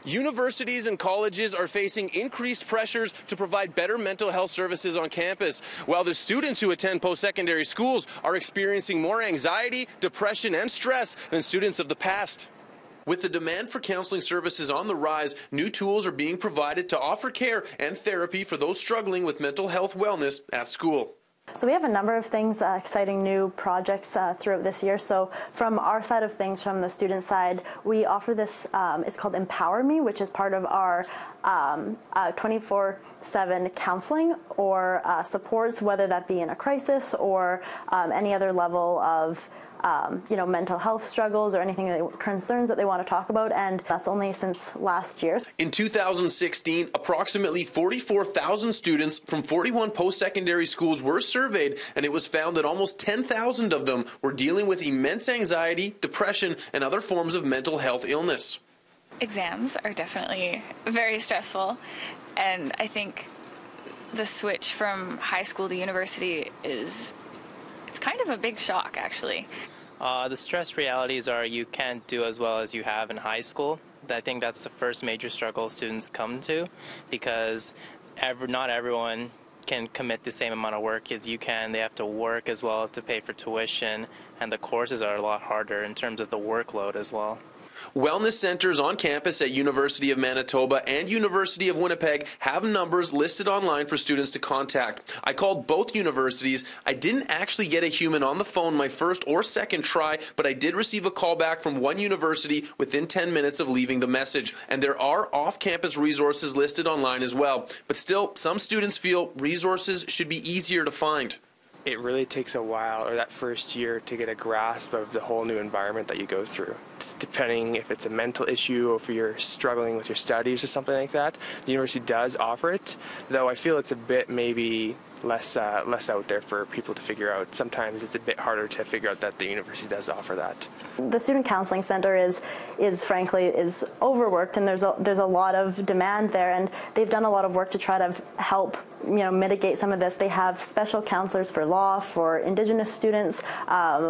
Universities and colleges are facing increased pressures to provide better mental health services on campus, while the students who attend post-secondary schools are experiencing more anxiety, depression, and stress than students of the past. With the demand for counseling services on the rise, new tools are being provided to offer care and therapy for those struggling with mental health wellness at school. So we have a number of things, exciting new projects throughout this year. So from our side of things, from the student side, we offer this, it's called Empower Me, which is part of our 24/7 counseling or supports, whether that be in a crisis or any other level of mental health struggles or anything, concerns that they want to talk about, and that's only since last year. In 2016, approximately 44,000 students from 41 post-secondary schools were surveyed, and it was found that almost 10,000 of them were dealing with immense anxiety, depression, and other forms of mental health illness. Exams are definitely very stressful, and I think the switch from high school to university it's kind of a big shock, actually. The stress realities are you can't do as well as you have in high school. I think that's the first major struggle students come to, because not everyone can commit the same amount of work as you can. They have to work as well to pay for tuition, and the courses are a lot harder in terms of the workload as well. Wellness centers on campus at University of Manitoba and University of Winnipeg have numbers listed online for students to contact. I called both universities. I didn't actually get a human on the phone my first or second try, but I did receive a call back from one university within 10 minutes of leaving the message. And there are off-campus resources listed online as well. But still, some students feel resources should be easier to find. It really takes a while, or that first year, to get a grasp of the whole new environment that you go through. Depending if it's a mental issue or if you're struggling with your studies or something like that, the university does offer it, though I feel it's a bit maybe less out there for people to figure out. Sometimes it's a bit harder to figure out that the university does offer that. The Student Counseling Center is frankly overworked, and there's a lot of demand there, and they've done a lot of work to try to help mitigate some of this. They have special counselors for law, for Indigenous students,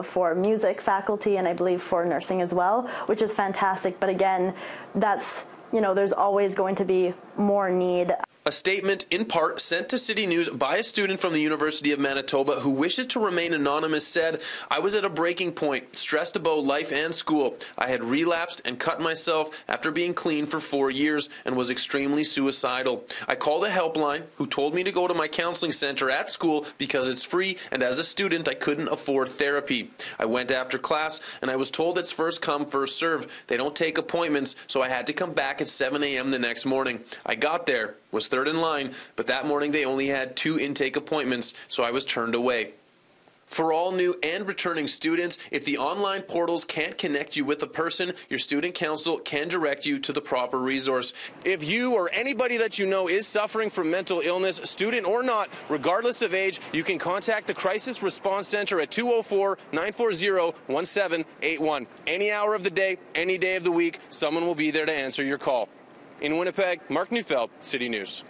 for music faculty, and I believe for nursing as well, which is fantastic. But again, that's there's always going to be more need. A statement, in part, sent to City News by a student from the University of Manitoba who wishes to remain anonymous said, "I was at a breaking point, stressed about life and school. I had relapsed and cut myself after being clean for 4 years and was extremely suicidal. I called a helpline who told me to go to my counseling center at school because it's free, and as a student I couldn't afford therapy. I went after class and I was told it's first come, first serve. They don't take appointments, so I had to come back at 7 a.m. the next morning. I got there, was third in line, but that morning they only had 2 intake appointments, so I was turned away." For all new and returning students, if the online portals can't connect you with a person, your student council can direct you to the proper resource. If you or anybody that you know is suffering from mental illness, student or not, regardless of age, you can contact the Crisis Response Center at 204-940-1781. Any hour of the day, any day of the week, someone will be there to answer your call. In Winnipeg, Mark Neufeld, City News.